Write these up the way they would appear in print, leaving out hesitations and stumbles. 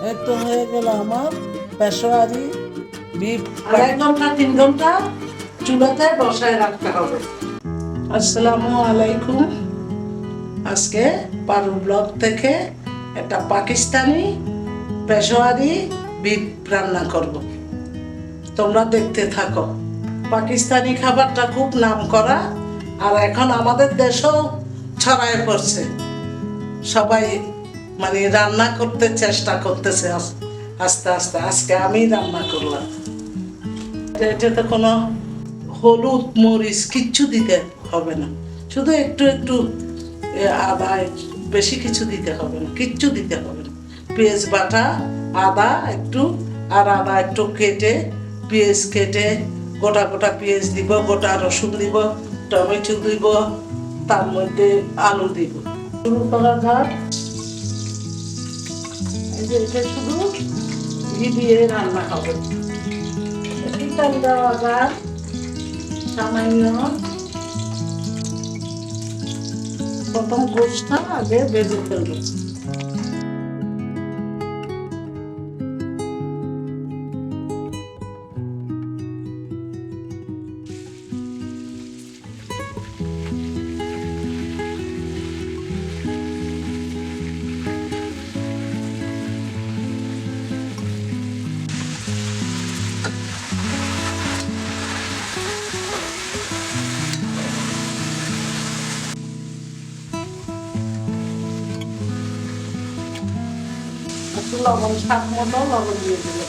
এই তো হয়ে গেল আমার পেশোয়ারি বিফ 2.5 ঘন্টা 3 ঘন্টা চুলাতে বসায় রাখতে হবে। আসসালামু আলাইকুম। আজকে পারু ব্লগ থেকে একটা পাকিস্তানি পেশোয়ারি বিফ রান্না করব, তোমরা দেখতে থাকো। পাকিস্তানি খাবারটা খুব নামকরা আর এখন আমাদের দেশেও ছড়ায় পড়ছে। সবাই মানে রান্না করতে চেষ্টা করতেছে আস্তে আস্তে। আজকে আমি রান্না করলাম। এটাতে কোনো হলুদ মরিচ কিচ্ছু দিতে হবে না, শুধু একটু একটু আদা, বেশি কিছু দিতে হবে না, কিচ্ছু দিতে হবে না। পেঁয়াজ বাটা, আদা একটু, আর আদা একটু কেটে, পেঁয়াজ কেটে, গোটা গোটা পেঁয়াজ দিব, গোটা রসুন দিব, টমেটো দিব, তার মধ্যে আলু দিব। শুরু করা যাক। এটা শুধু ঘি দিয়ে রান্না হবে। তেল দেওয়া যাক সামান্য। প্রথম গোশটা আগে ভেজে ফেলবো। একটু লবণ, স্বাদ মতো লবণ দিয়ে দিল।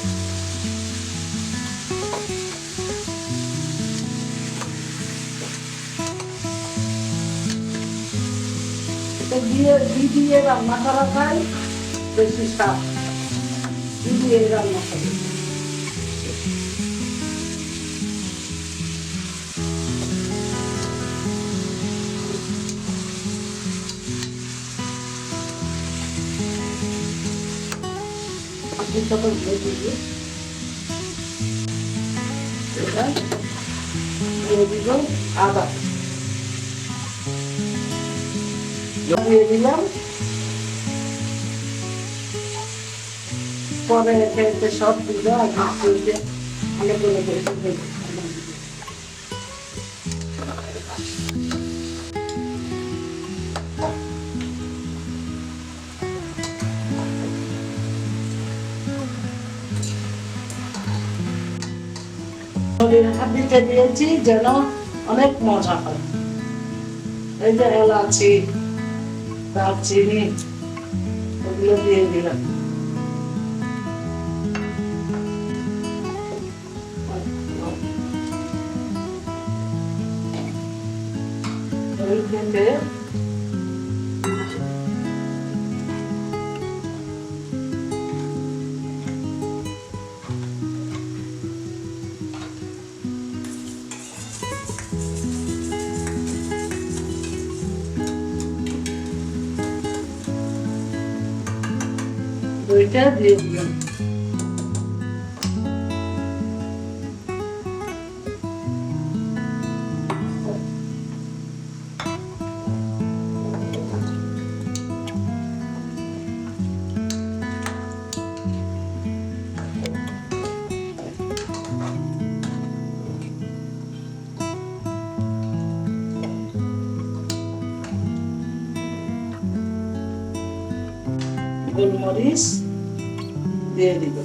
ঘি দিয়ে রান্না করা যায় বেশি স্বাদ। ঘি দিয়ে রান্না করে দিয়ে দিব আদা, দিয়ে দিলাম। পরে এতে সব দিব। আগে হাঁড়িতে দিয়েছি যেন অনেক মজা হয়। এই যে এলাচি, দারচিনি ওগুলো দিয়ে দিলাম। দইটা দিয়ে দিলাম। গোলমরিচ দিয়ে দিব,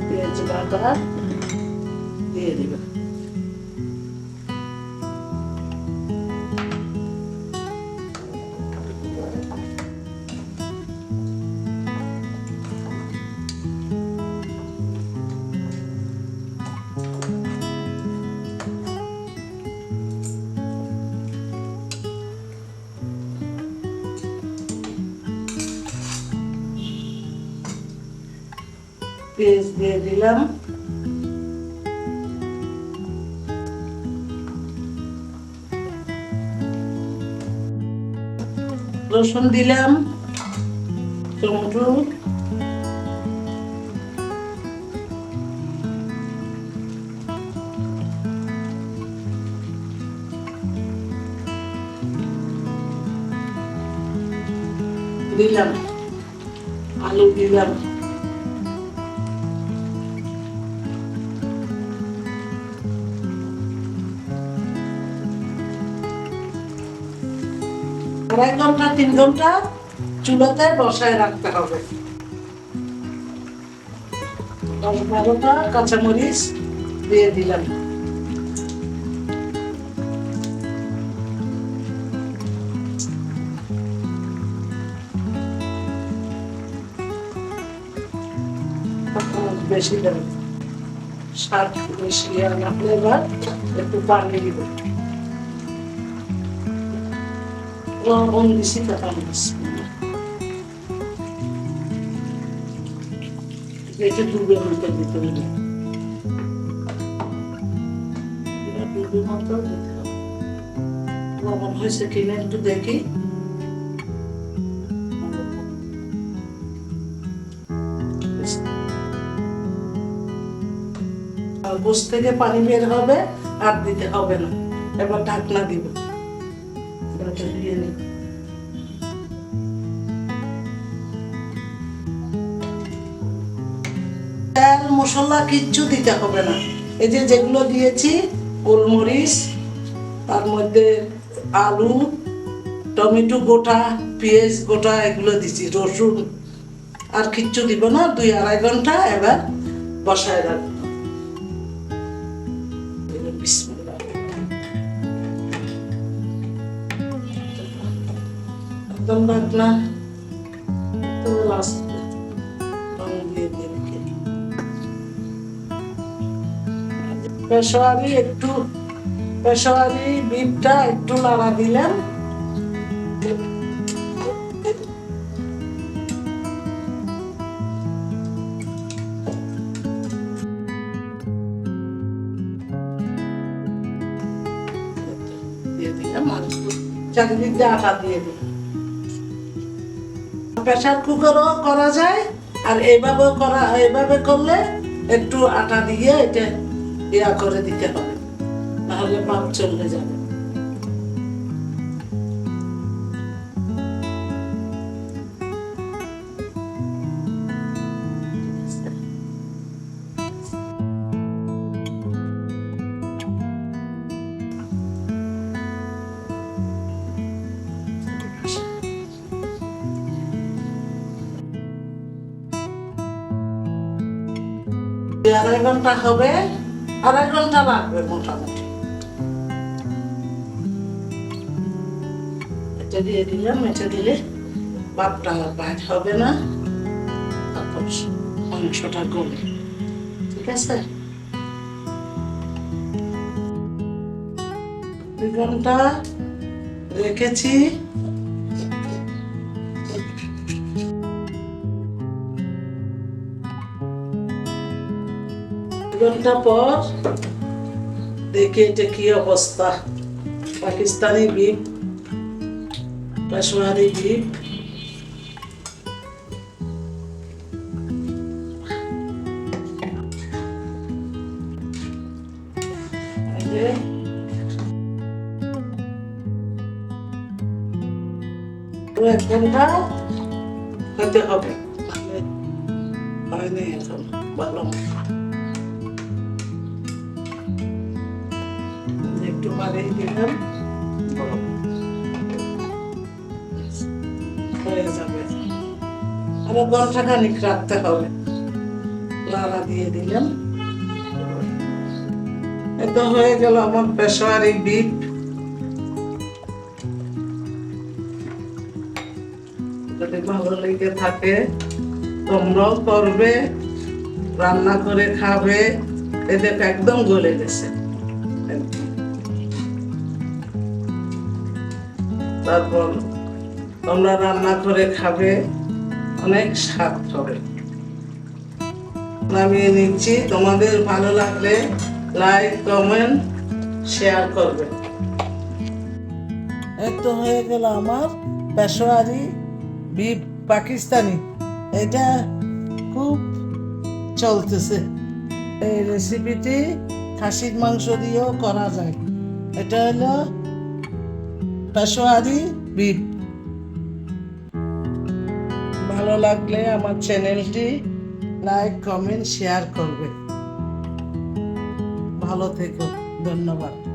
পেঁয়াজ বাটা দিয়ে দিব। পেঁয়াজ দিয়ে দিলাম, রসুন দিলাম, টমেটো, দিলাম, আলু দিলাম, আড়াই ঘন্টা 3 ঘন্টা চুলাতে বসায় রাখতে হবে। 10-12টা কাঁচামরিচ দিয়ে দিলাম। বেশি দেবে, স্বাদ বেশি রাখলে এবার একটু পানি দিব। লবণ দিছি, তখন এটা ডুবের মতো দিতে হবে, ডুবের মতো দিতে হবে। লবণ হয়েছে কিনা একটু দেখি। গোস থেকে পানি বের হবে, আর দিতে হবে না। এবার ঢাকনা দিব, দিয়ে নিব। তেল মশলা কিচ্ছু দিতে হবে না। এই যে যেগুলো দিয়েছি, গোলমরিচ, তার মধ্যে আলু, টমেটো গোটা, পেঁয়াজ গোটা, এগুলো দিছি, রসুন, আর কিচ্ছু দিব না। 2-2.5 ঘন্টা এবার বসায় রাখবো। একদম ঢাকনা তো লাস্ট দিয়ে দিয়ে রেখে পেশোয়ারি বিফটা একটু নাড়া দিলাম। দিয়ে দিলাম আর চারিদিক দিয়ে আটা দিয়ে দিলাম। প্রেসার কুকারও করা যায়, আর এইভাবে করলে একটু আটা দিয়ে এটা ইয়া করে দিতে হবে, নাহলে ভাপ চলে যাবে। আড়াই ঘন্টা হবে, 2.5 ঘন্টা লাগবে মোটামুটি। এটা দিয়ে দিলাম, এটা দিলে ভাপটা বাইর হবে না, তারপর মাংসটা গলে। ঠিক আছে, 2 ঘন্টা রেখেছি। ঘন্টা পর দেখে এটা কি অবস্থা। পাকিস্তানি বিফ, পেশওয়ারি বিফ, তো 1 ঘন্টা হতে হবে, হয়নি এখন ভালো। একটু বাড়িয়ে দিলাম, হয়ে যাবে। আরো ঘন্টা খানিক রাখতে হবে। লাড়া দিয়ে দিলাম। এটা হয়ে গেল আমার পেশওয়ারি বিফ। যদি ভালো লেগে থাকে তোমরাও করবে, রান্না করে খাবে। এদের একদম গলে গেছে। তারপর তোমরা রান্না করে খাবে, অনেক স্বাদ হবে। নামিয়ে নিচ্ছি। তোমাদের ভালো লাগলে লাইক, কমেন্ট, শেয়ার করবে। এই তো হয়ে গেল আমার পেশওয়ারি বিফ পাকিস্তানি। এটা খুব চলতেছে। এই রেসিপিটি খাসির মাংস দিয়েও করা যায়। এটা হলো পেশওয়ারি বিফ। লাগলে আমার চ্যানেলটি লাইক কমেন্ট শেয়ার করবে। ভালো থেকো, ধন্যবাদ।